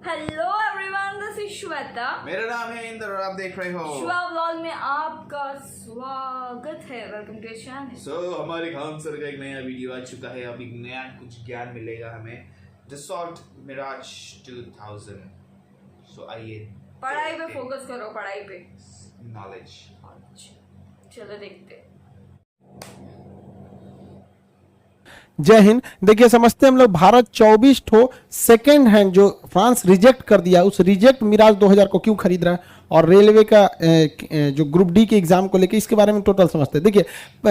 Hello everyone, this is Shweta. मेरा नाम है इंद्र और आप देख रहे हो श्वा व्लॉग में आपका स्वागत है। Welcome to channel. हमारे खान सर का एक नया वीडियो आ चुका है। अभी नया कुछ ज्ञान मिलेगा हमें। दसॉल्ट मिराज 2000। आइए पढ़ाई पे फोकस करो, पढ़ाई पे, नॉलेज। चलो देखते हैं। जय हिंद। देखिए, समझते हैं हम लोग भारत 24 ठो सेकेंड हैंड जो फ्रांस रिजेक्ट कर दिया, उस रिजेक्ट मिराज 2000 को क्यों खरीद रहा है, और रेलवे का जो ग्रुप डी के एग्जाम को लेकर इसके बारे में टोटल समझते हैं। देखिए,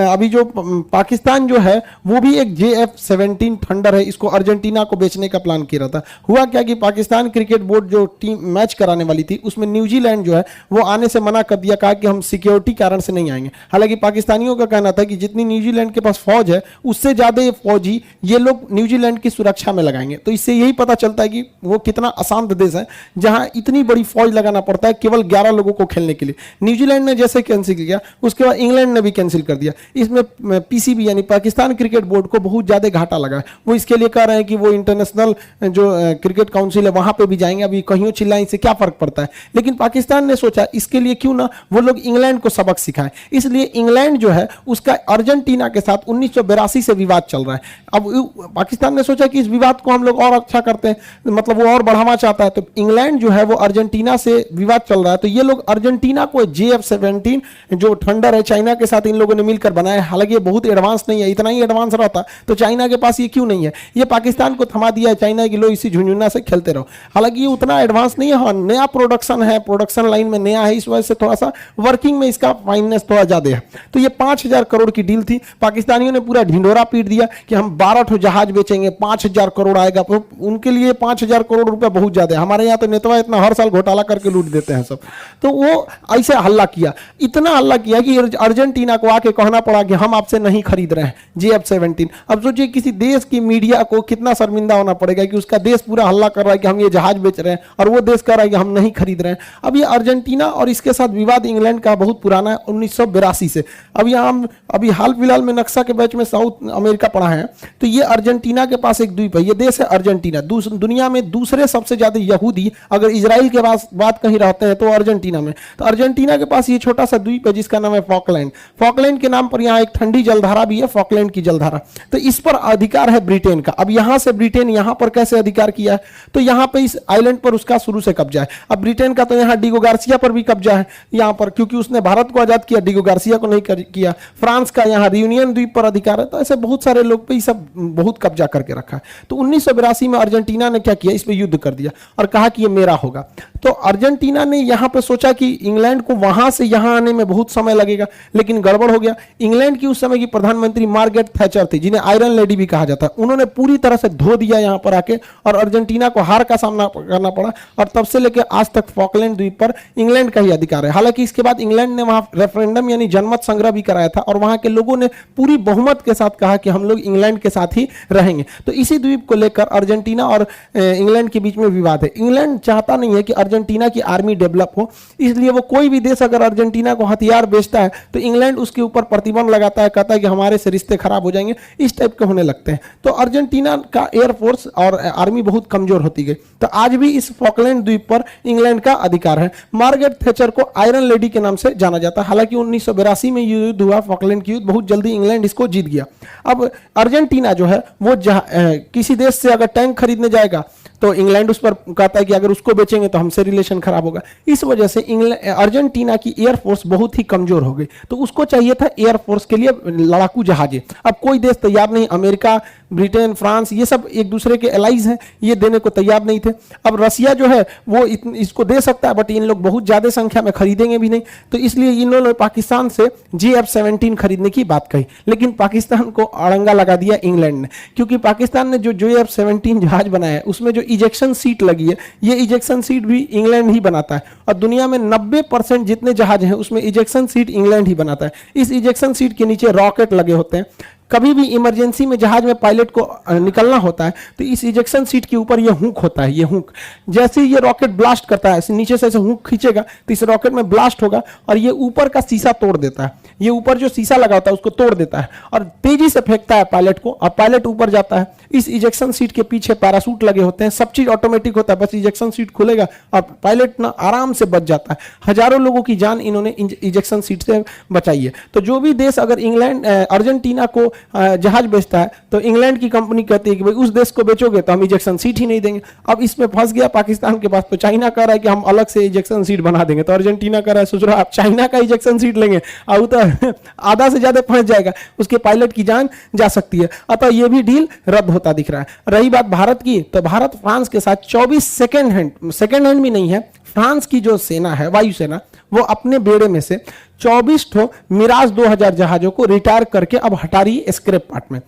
अभी जो पाकिस्तान जो है वो भी एक JF-17 थंडर है, इसको अर्जेंटीना को बेचने का प्लान किया था। हुआ क्या कि पाकिस्तान क्रिकेट बोर्ड जो टीम मैच कराने वाली थी उसमें न्यूजीलैंड जो है वो आने से मना कर दिया, कहा कि हम सिक्योरिटी कारण से नहीं आएंगे। हालांकि पाकिस्तानियों का कहना था कि जितनी न्यूजीलैंड के पास फौज है उससे ज्यादा ये फौजी ये लोग न्यूजीलैंड की सुरक्षा में लगाएंगे। तो इससे यही पता चलता है कि वो कितना अशांत देश है जहां इतनी बड़ी फौज लगाना पड़ता है केवल 11 लोगों को खेलने के लिए। न्यूजीलैंड ने जैसे कैंसिल किया, उसके बाद इंग्लैंड ने भी कैंसिल कर दिया। इसमें PCB यानी पाकिस्तान क्रिकेट बोर्ड को बहुत ज्यादा घाटा लगा है। वो इसके लिए कह रहे हैं कि वो इंटरनेशनल जो क्रिकेट काउंसिल है वहां पे भी जाएंगे। अभी कहीं चिल्लाएं से क्या फर्क पड़ता है, लेकिन पाकिस्तान ने सोचा इसके लिए क्यों ना वो लोग इंग्लैंड को सबक सिखाएं। इसलिए इंग्लैंड जो है उसका अर्जेंटीना के साथ 1982 से विवाद चल रहा है। अब पाकिस्तान ने सोचा कि इस विवाद को हम लोग और अच्छा करते हैं, मतलब वो और बढ़ावा चाहता है। तो इंग्लैंड जो है वो अर्जेंटीना से विवाद चल रहा है, तो ये लोग अर्जेंटीना को JF-17 जो थंडर है चाइना के साथ इन लोगों ने मिलकर बनाया। हालांकि ये बहुत एडवांस नहीं है, इतना ही एडवांस रहता तो चाइना के पास ये क्यों नहीं है। ये पाकिस्तान को थमा दिया है चाइना की, लो इसी झुंझुना से खेलते रहो। हालांकि ये उतना एडवांस नहीं है, हाँ नया प्रोडक्शन है, प्रोडक्शन लाइन में नया है, इस वजह से थोड़ा सा वर्किंग में इसका फाइननेस थोड़ा ज्यादा है। तो ये 5000 करोड़ की डील थी। पाकिस्तानियों ने पूरा ढिंडोरा पीट दिया कि हम 12 ठो जहाज बेचेंगे, 5000 करोड़ आएगा। तो उनके लिए 5000 करोड़ रुपया बहुत ज्यादा है। हमारे यहाँ तो नेतवा इतना हर साल घोटाला करके लूट देते हैं सब। तो वो ऐसे हल्ला किया, इतना हल्ला किया कि अर्जेंटीना को आके कहना पड़ा कि हम आपसे नहीं खरीद रहे हैं JF-17। अब सोचिए किसी देश की मीडिया को कितना शर्मिंदा होना पड़ेगा कि उसका देश पूरा हल्ला कर रहा है कि हम ये जहाज बेच रहे हैं और वो देश कह रहा है कि हम नहीं खरीद रहे हैं। अब ये अर्जेंटीना और इसके साथ विवाद इंग्लैंड का बहुत पुराना है, 1982 से। अब यहाँ अभी हाल फिलहाल में नक्शा के बैच में साउथ अमेरिका पढ़ा है, तो ये अर्जेंटीना के पास एक द्वीप है, ये देश है अर्जेंटीना। दुनिया में दूसरे सबसे ज्यादा यहूदी अगर इजराइल के बाद कहीं रहते हैं तो अर्जेंटीना में। तो अर्जेंटीना के पास ये छोटा सा द्वीप है जिसका नाम है फॉकलैंड। फॉकलैंड के नाम पर यहाँ एक ठंडी जलधारा भी है, फॉकलैंड की जलधारा। तो इस पर अधिकार है ब्रिटेन का। अब यहां से ब्रिटेन यहां पर कैसे अधिकार किया है, तो यहां पे इस आइलैंड पर उसका शुरू से कब्जा है। अब ब्रिटेन का तो यहाँ डिगो गार्सिया पर भी कब्जा है यहाँ पर, क्योंकि उसने भारत को आजाद किया, डिगो गार्सिया को नहीं किया। फ्रांस का यहाँ रियूनियन द्वीप पर अधिकार है। तो ऐसे बहुत सारे लोग पे सब बहुत कब्जा करके रखा है। तो 1982 में अर्जेंटीना ने क्या किया, इस पर युद्ध कर दिया और कहा कि ये मेरा होगा। तो अर्जेंटीना ने यहां पे सोचा कि इंग्लैंड को वहां से यहां आने में बहुत समय लगेगा, लेकिन गड़बड़ हो गया। इंग्लैंड की उस समय की प्रधानमंत्री मार्गरेट थैचर थी, जिन्हें आयरन लेडी भी कहा जाता है। उन्होंने पूरी तरह से धो दिया यहां पर आके और अर्जेंटीना को हार का सामना करना पड़ा। और तब से लेकर आज तक फॉकलैंड द्वीप पर इंग्लैंड का ही अधिकार है। हालांकि इसके बाद इंग्लैंड ने वहां रेफरेंडम यानी जनमत संग्रह भी कराया था और वहां के लोगों ने पूरी बहुमत के साथ कहा कि हम लोग इंग्लैंड के साथ ही रहेंगे। तो इसी द्वीप को लेकर अर्जेंटीना और इंग्लैंड के बीच में विवाद है। इंग्लैंड चाहता नहीं है कि अर्जेंटीना की आर्मी डेवलप हो, इसलिए वो कोई भी देश अगर अर्जेंटीना को हथियार बेचता है तो इंग्लैंड उसके ऊपर प्रतिबंध लगाता है, कहता है कि हमारे से रिश्ते खराब हो जाएंगे, इस टाइप के होने लगते हैं। तो अर्जेंटीना का एयरफोर्स और आर्मी बहुत कमजोर होती गई। तो आज भी इस फॉकलैंड द्वीप पर इंग्लैंड का अधिकार है। मार्गरेट थैचर को आयरन लेडी के नाम से जाना जाता है। हालांकि 1982 में युद्ध हुआ, फॉकलैंड की युद्ध, बहुत जल्दी इंग्लैंड इसको जीत गया। अब अर्जेंटीना जो है वो किसी देश से अगर टैंक खरीदने जाएगा तो इंग्लैंड उस पर कहता है कि अगर उसको बेचेंगे तो हमसे रिलेशन खराब होगा। इस वजह से अर्जेंटीना की एयरफोर्स बहुत ही कमजोर हो गई। तो उसको चाहिए था एयरफोर्स के लिए लड़ाकू जहाजें। अब कोई देश तैयार नहीं, अमेरिका, ब्रिटेन, फ्रांस ये सब एक दूसरे के एलाइज हैं, ये देने को तैयार नहीं थे। अब रसिया जो है वो इसको दे सकता है, बट इन लोग बहुत ज्यादा संख्या में खरीदेंगे भी नहीं। तो इसलिए इन्होंने पाकिस्तान से JF-17 खरीदने की बात कही, लेकिन पाकिस्तान को अड़ंगा लगा दिया इंग्लैंड ने, क्योंकि पाकिस्तान ने जो JF-17 जहाज बनाया है उसमें जो इजेक्शन सीट लगी है, ये इजेक्शन सीट भी इंग्लैंड ही बनाता है। और दुनिया में 90% जितने जहाज हैं उसमें इजेक्शन सीट इंग्लैंड ही बनाता है। इस इजेक्शन सीट के नीचे रॉकेट लगे होते हैं। कभी भी इमरजेंसी में जहाज में पायलट को निकलना होता है तो इस इजेक्शन सीट के ऊपर ये हुक होता है, ये हुक जैसे ये रॉकेट ब्लास्ट करता है नीचे से ऐसे हुक खींचेगा तो इस रॉकेट में ब्लास्ट होगा और ये ऊपर का शीशा तोड़ देता है, ये ऊपर जो शीशा लगा होता है उसको तोड़ देता है और तेजी से फेंकता है पायलट को और पायलट ऊपर जाता है। इस इजेक्शन सीट के पीछे पैराशूट लगे होते हैं, सब चीज ऑटोमेटिक होता है, बस इजेक्शन सीट खुलेगा और पायलट ना आराम से बच जाता है। हजारों लोगों की जान इन्होंने इजेक्शन सीट से बचाई है। तो जो भी देश अगर इंग्लैंड अर्जेंटीना को जहाज बेचता है तो इंग्लैंड की कंपनी कहती है कि भाई उस देश को बेचोगे तो हम इजेक्शन सीट ही नहीं देंगे। अब इसमें फंस गया पाकिस्तान के पास, तो चाइना कह रहा है कि हम अलग से इजेक्शन सीट बना देंगे, तो अर्जेंटीना कह रहा है सोच रहा आप चाइना का इजेक्शन सीट लेंगे और तो आधा से ज्यादा फंस जाएगा, उसके पायलट की जान जा सकती है। अतः यह भी डील रद्द होता दिख रहा है। रही बात भारत की, तो भारत फ्रांस के साथ 24 सेकेंड हैंड भी नहीं है, फ्रांस की जो सेना है वायुसेना वो अपने बेड़े में से 24 ठो मिराज 2000 जहाजों को रिटायर करके अब हटा रही है स्क्रैप पार्ट में।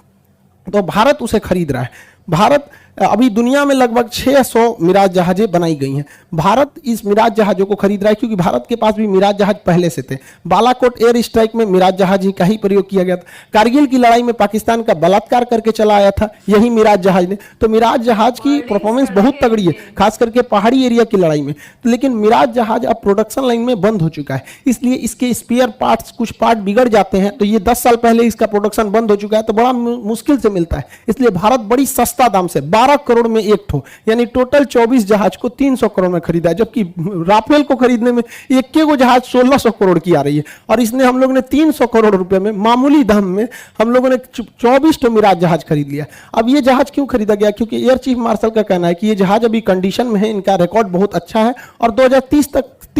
तो भारत उसे खरीद रहा है। भारत अभी दुनिया में लगभग 600 मिराज जहाजें बनाई गई हैं। भारत इस मिराज जहाजों को खरीद रहा है क्योंकि भारत के पास भी मिराज जहाज पहले से थे। बालाकोट एयर स्ट्राइक में मिराज जहाज का ही प्रयोग किया गया था। कारगिल की लड़ाई में पाकिस्तान का बलात्कार करके चला आया था यही मिराज जहाज ने। तो मिराज जहाज की परफॉर्मेंस बहुत तगड़ी है, खास करके पहाड़ी एरिया की लड़ाई में। लेकिन मिराज जहाज अब प्रोडक्शन लाइन में बंद हो चुका है, इसलिए इसके स्पेयर पार्ट्स कुछ पार्ट बिगड़ जाते हैं। तो ये 10 साल पहले इसका प्रोडक्शन बंद हो चुका है, तो बड़ा मुश्किल से मिलता है। इसलिए भारत बड़ी सस्ता दाम से 12 करोड़ में एक ठो, यानी टोटल 24 जहाज को 300 करोड़ में खरीदा है, जबकि राफेल को खरीदने में एक के वो जहाज 1600 करोड़ की आ रही है और इसने हम लोग ने 300 करोड़ रुपए में मामूली दाम में हम लोगों ने 24 ठो मिराज जहाज खरीद लिया। अब ये जहाज क्यों खरीदा गया? क्योंकि एयर चीफ मार्शल का कहना है कि ये जहाज अभी कंडीशन में है, इनका रिकॉर्ड बहुत अच्छा है और 2030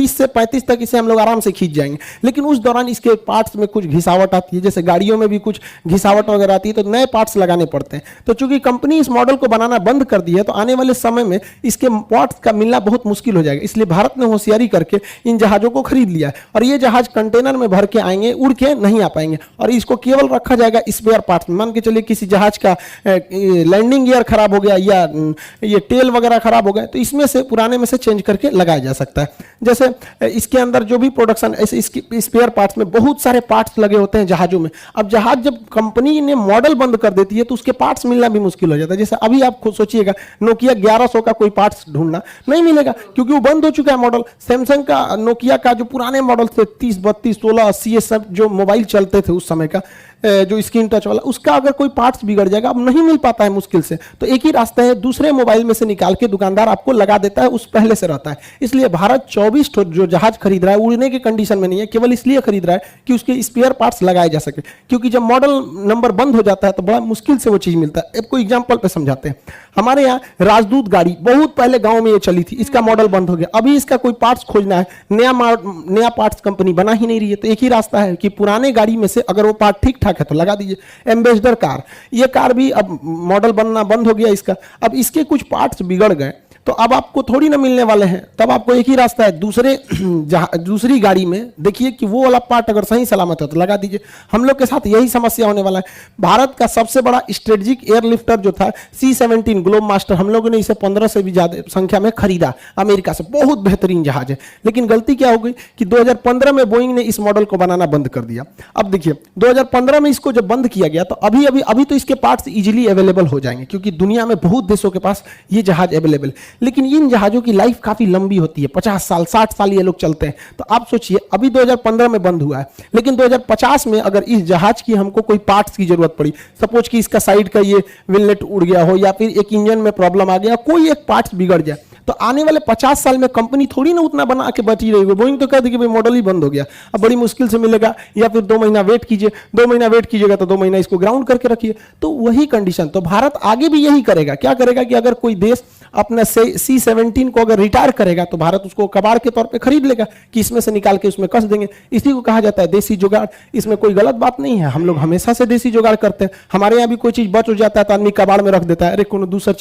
से 35 तक इसे हम लोग आराम से खींच जाएंगे। लेकिन उस दौरान इसके पार्ट्स में कुछ घिसावट आती है, जैसे गाड़ियों में भी कुछ घिसावट वगैरह आती है, तो नए पार्ट्स लगाने पड़ते हैं। तो चूंकि कंपनी इस मॉडल को बनाना बंद कर दी है तो आने वाले समय में इसके पार्ट्स का मिलना बहुत मुश्किल हो जाएगा। इसलिए भारत ने होशियारी करके इन जहाजों को खरीद लिया है और ये जहाज कंटेनर में भर के आएंगे, उड़ के नहीं आ पाएंगे और इसको केवल रखा जाएगा स्पेयर पार्ट्स में। मान के चलिए किसी जहाज का लैंडिंग गियर खराब हो गया या ये टेल वगैरह खराब हो गया तो इसमें से पुराने में से चेंज करके लगाया जा सकता है। जैसे इसके अंदर जो भी प्रोडक्शन ऐसे इसके स्पेयर पार्ट्स में बहुत सारे पार्ट्स लगे होते हैं जहाजों में। अब जहाज जब कंपनी ने मॉडल बंद कर देती है तो उसके पार्ट्स मिलना भी मुश्किल हो जाता है। जैसे अभी आप खुद सोचिएगा नोकिया 1100 का कोई पार्ट्स ढूंढना नहीं मिलेगा क्योंकि वो बंद हो चुका है मॉडल। सैमसंग का नोकिया का जो पुराने मॉडल थे 30, 32, 16, 80 ये सब जो मोबाइल चलते थे उस समय का जो स्क्रीन टच वाला, उसका अगर कोई पार्ट्स बिगड़ जाएगा अब नहीं मिल पाता है मुश्किल से। तो एक ही रास्ता है, दूसरे मोबाइल में से निकाल के दुकानदार आपको लगा देता है, उस पहले से रहता है। इसलिए भारत 24 जो जहाज खरीद रहा है उड़ने के कंडीशन में नहीं है, केवल इसलिए खरीद रहा है कि उसके स्पेयर पार्ट्स लगाए जा सके। क्योंकि जब मॉडल नंबर बंद हो जाता है तो बड़ा मुश्किल से वो चीज मिलता है। अब कोई एग्जाम्पल पे समझाते हैं। हमारे यहाँ राजदूत गाड़ी बहुत पहले गांव में ये चली थी, इसका मॉडल बंद हो गया, अभी इसका कोई पार्ट्स खोजना है, नया पार्ट्स कंपनी बना ही नहीं रही है। तो एक ही रास्ता है कि पुराने गाड़ी में से अगर वो पार्ट ठीक ठाक है तो लगा दीजिए। एम्बेसडर कार, ये कार भी अब मॉडल बनना बंद हो गया इसका, अब इसके कुछ पार्ट्स बिगड़ गए तो अब आपको थोड़ी ना मिलने वाले हैं। तब आपको एक ही रास्ता है, दूसरी गाड़ी में देखिए कि वो वाला पार्ट अगर सही सलामत है तो लगा दीजिए। हम लोग के साथ यही समस्या होने वाला है। भारत का सबसे बड़ा स्ट्रेटेजिक एयरलिफ्टर जो था C-17 ग्लोब मास्टर, हम लोगों ने इसे 15 से भी ज्यादा संख्या में खरीदा अमेरिका से। बहुत बेहतरीन जहाज है, लेकिन गलती क्या हो गई कि 2015 में बोइंग ने इस मॉडल को बनाना बंद कर दिया। अब देखिए 2015 में इसको जब बंद किया गया तो अभी तो इसके पार्ट्स इजीली अवेलेबल हो जाएंगे क्योंकि दुनिया में बहुत देशों के पास ये जहाज अवेलेबल। लेकिन इन जहाजों की लाइफ काफी लंबी होती है, 50 साल 60 साल ये लोग चलते हैं। तो आप सोचिए अभी 2015 में बंद हुआ है, लेकिन 2050 में अगर इस जहाज की हमको कोई पार्ट्स की जरूरत पड़ी, सपोज कि इसका साइड का ये विलनेट उड़ गया हो या फिर एक इंजन में प्रॉब्लम आ गया, कोई एक पार्ट्स बिगड़ जाए, तो आने वाले 50 साल में कंपनी थोड़ी ना उतना बना के बची रहेगी। बोइंग तो कहती कि भाई मॉडल ही बंद हो गया, अब बड़ी मुश्किल से मिलेगा, या फिर 2 महीना वेट कीजिए। 2 महीना वेट कीजिएगा तो 2 महीना इसको ग्राउंड करके रखिए। तो वही कंडीशन, तो भारत आगे भी यही करेगा। क्या करेगा कि अगर कोई देश अपना C-17 को अगर रिटायर करेगा तो भारत उसको कबाड़ के तौर पे खरीद लेगा कि इसमें से निकाल के उसमें कस देंगे। इसी को कहा जाता है देसी जुगाड़। इसमें कोई गलत बात नहीं है, हम लोग हमेशा से देसी जुगाड़ करते हैं। हमारे यहाँ भी कोई चीज बच हो जाता है तो आदमी कबाड़ में रख देता है, अरे कोनो दूसरी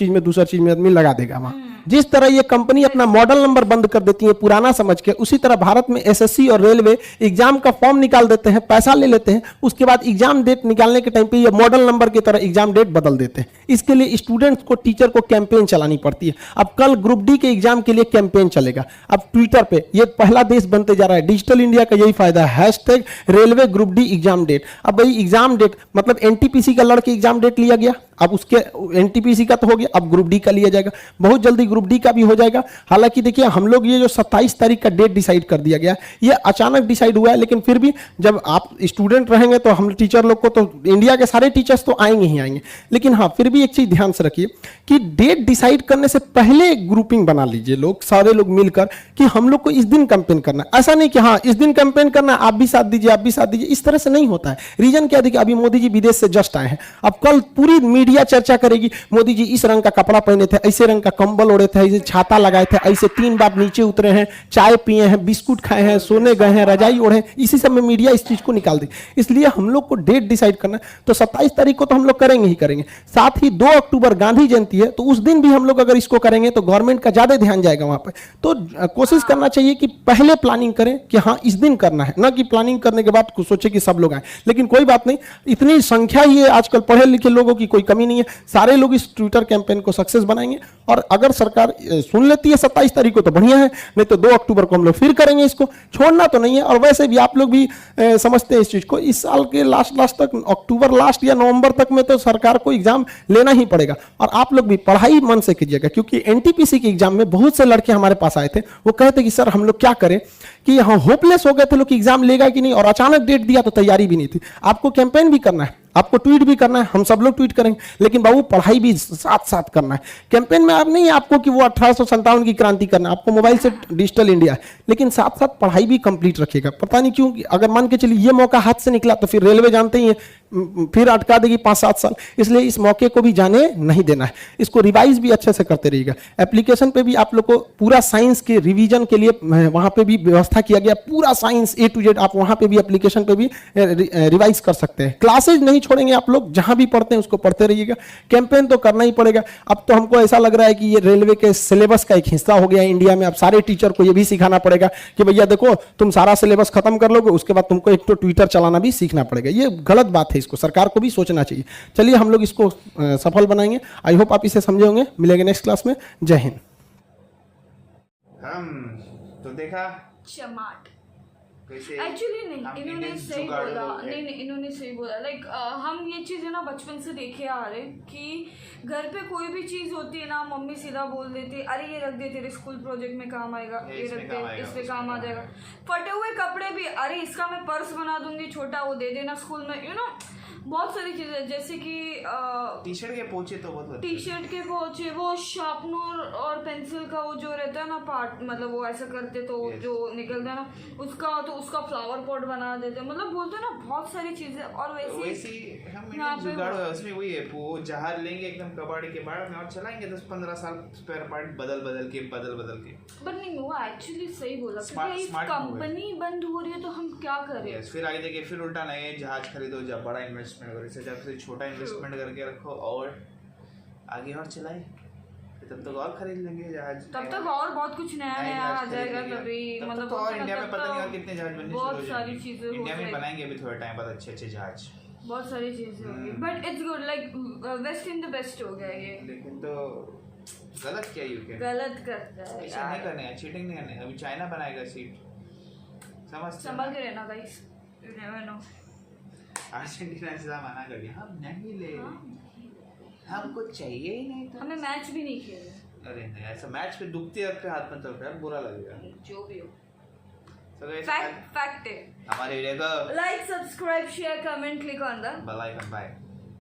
चीज में आदमी लगा देगा वहां। जिस तरह ये कंपनी अपना मॉडल नंबर बंद कर देती है पुराना समझ के, उसी तरह भारत में SSC और रेलवे एग्जाम का फॉर्म निकाल देते हैं, पैसा ले लेते हैं, उसके बाद एग्जाम डेट निकालने के टाइम पे ये मॉडल नंबर की तरह एग्जाम डेट बदल देते हैं। इसके लिए स्टूडेंट्स को, टीचर को कैंपेन चलानी पड़ती है। पड़ती है। अब कल ग्रुप डी के एग्जाम के लिए कैंपेन चलेगा। अब ट्विटर पे ये पहला देश बनते जा रहा है, डिजिटल इंडिया का यही फायदा है, hashtag railway group D exam date. अब भाई एग्जाम डेट मतलब एनटीपीसी का लड़के एग्जाम डेट लिया गया, अब उसके एनटीपीसी का तो हो गया, अब ग्रुप डी का लिया जाएगा, बहुत जल्दी ग्रुप डी का भी हो जाएगा। हालांकि देखिए हम लोग ये जो 27 तारीख का डेट डिसाइड कर दिया गया, ये अचानक डिसाइड हुआ है, लेकिन फिर भी जब आप स्टूडेंट रहेंगे तो हम टीचर लोग को तो इंडिया के सारे टीचर्स तो आएंगे ही आएंगे, लेकिन हाँ फिर भी एक चीज ध्यान से रखिए कि डेट डिसाइड करने से पहले एक ग्रुपिंग बना लीजिए लोग, सारे लोग मिलकर कि हम लोग को इस दिन कैंपेन करना है। ऐसा नहीं कि हाँ इस दिन कैंपेन करना है, आप भी साथ दीजिए, आप भी साथ दीजिए, इस तरह से नहीं होता है। रीजन क्या देखिए, अभी मोदी जी विदेश से जस्ट आए हैं, अब कल पूरी मीडिया चर्चा करेगी मोदी जी इस रंग का कपड़ा पहने थे, ऐसे रंग का कंबल ओढ़े थे, ऐसे छाता लगाए थे, ऐसे 3 बार नीचे उतरे हैं, चाय पिए हैं, बिस्कुट खाए हैं, सोने गए हैं, रजाई ओढ़े, इसी सब में मीडिया इस चीज को निकाल दे। इसलिए हम लोग को डेट डिसाइड करना है, तो 27 तारीख को तो हम लोग करेंगे ही करेंगे। साथ ही 2 अक्टूबर गांधी जयंती है, तो उस दिन भी हम लोग अगर इसको करेंगे तो गवर्नमेंट का ज्यादा ध्यान जाएगा वहां पर। तो कोशिश करना चाहिए कि पहले प्लानिंग करें कि हाँ इस दिन करना है, ना कि प्लानिंग करने के बाद सोचे कि सब लोग आए। लेकिन कोई बात नहीं, इतनी संख्या ही है, आजकल पढ़े लिखे लोगों की कोई कमी नहीं है, सारे लोग इस ट्विटर कैंपेन को सक्सेस बनाएंगे। और अगर सरकार सुन लेती है 27 तारीख को तो बढ़िया है, नहीं तो 2 अक्टूबर को हम लोग फिर करेंगे, इसको छोड़ना तो नहीं है। और वैसे भी आप लोग भी समझते हैं इस चीज को, इस साल के लास्ट तक, अक्टूबर लास्ट या नवंबर तक में तो सरकार को एग्जाम लेना ही पड़ेगा। और आप लोग भी पढ़ाई मन से कीजिएगा, क्योंकि एनटीपीसी के एग्जाम में बहुत से लड़के हमारे पास आए थे, वो कहते कि सर हम लोग क्या करें, कि हाँ होपलेस हो गए थे लोग कि एग्जाम लेगा कि नहीं, और अचानक डेट दिया तो तैयारी भी नहीं थी। आपको कैंपेन भी करना है, आपको ट्वीट भी करना है, हम सब लोग ट्वीट करेंगे, लेकिन बाबू पढ़ाई भी साथ साथ करना है। कैंपेन में आप नहीं आपको कि वो 1857 की क्रांति करना है, आपको मोबाइल से डिजिटल इंडिया है, लेकिन साथ साथ पढ़ाई भी कंप्लीट रखिएगा। पता नहीं क्यों, अगर मान के चलिए ये मौका हाथ से निकला तो फिर रेलवे जानते ही है फिर अटका देगी 5-7 साल, इसलिए इस मौके को भी जाने नहीं देना है। इसको रिवाइज भी अच्छे से करते रहिएगा। एप्लीकेशन पे भी आप लोग को पूरा साइंस के रिवीजन के लिए वहां पे भी व्यवस्था किया गया, पूरा साइंस A to Z आप वहां पे भी एप्लीकेशन पे भी रिवाइज कर सकते हैं। क्लासेज नहीं छोड़ेंगे आप लोग, जहां भी पढ़ते हैं उसको पढ़ते रहिएगा। कैंपेन तो करना ही पड़ेगा। अब तो हमको ऐसा लग रहा है कि ये रेलवे के सिलेबस का एक हिस्सा हो गया है इंडिया में। अब सारे टीचर को ये भी सिखाना पड़ेगा कि भैया देखो तुम सारा सिलेबस खत्म कर लोगे, उसके बाद तुमको एक तो ट्विटर चलाना भी सीखना पड़ेगा। ये गलत बात है, इसको सरकार को भी सोचना चाहिए। चलिए हम लोग इसको सफल बनाएंगे। आई होप आप इसे समझे होंगे। मिलेंगे नेक्स्ट क्लास में। जय हिंद। तो देखा चमाट कैसे एक्चुअली नहीं, हम इन्होंने Indians सही जुगाड़ू बोला, लोग हैं। नहीं इन्होंने सही बोला। लाइक हम ये चीज़ है ना बचपन से देखे आ रहे कि घर पे कोई भी चीज़ होती है ना, मम्मी सीधा बोल देती अरे ये रख दे तेरे स्कूल प्रोजेक्ट में काम आएगा, ये रख दे इसमें काम आ जाएगा। फटे हुए कपड़े भी अरे इसका मैं पर्स बना दूंगी छोटा, वो दे देना स्कूल में, यू नो बहुत सारी चीज़ें, जैसे कि टी शर्ट के पोंचे तो बहुत टी शर्ट के पोंचे, वो शार्पनर और पेंसिल का वो जो रहता है ना पार्ट, मतलब वो ऐसा करते तो जो निकलता है ना उसका, तो उसका फ्लावर पॉट बना देते, मतलब बोलते हैं ना बहुत सारी चीजें। और वैसे हम इंडियन जुगाड़ है, उसमें वही है, वो जहाज लेंगे एकदम कबाड़ी के बाड़ में और चलाएंगे 10-15 साल स्पेयर पार्ट बदल के। बट नहीं हुआ, एक्चुअली सही बोला, क्योंकि कंपनी बंद हो रही है तो हम क्या करें। फिर आगे देखिए, फिर उल्टा नए जहाज खरीदो, जब बड़ा इन्वेस्टमेंट करो, इससे जब से छोटा इन्वेस्टमेंट करके रखो और आगे और चलाए, तब तक और खरीद लेंगे जहाज, तब तक और बहुत कुछ नया आ जाएगा। तभी मतलब तो और इंडिया में पता नहीं और कितने जहाज बनने शुरू हो बहुत सारी चीजें इंडिया में बनाएंगे अभी थोड़ा टाइम बाद अच्छे जहाज, बहुत सारी चीजें होंगी। But it's good, like waste in the best हो गया ये। लेकिन तो गलत क्या यूके गलत करता है ऐसा नहीं करने है, चीटिंग नहीं करने। अभी चाइना बनाएगा सीट, संभल के रहना guys, you never know. Argentina से मना कर दिया, हम नहीं ले, हमको चाहिए ही नहीं, हमें मैच भी नहीं खेलना। अरे नहीं, ऐसा मैच पे दुखते अपने हाथ में चल रहा है, बुरा लगेगा। जो भी हो, चलो फैक्ट है। हमारे वीडियो को like, subscribe, share, comment, click on the bell icon. Bye.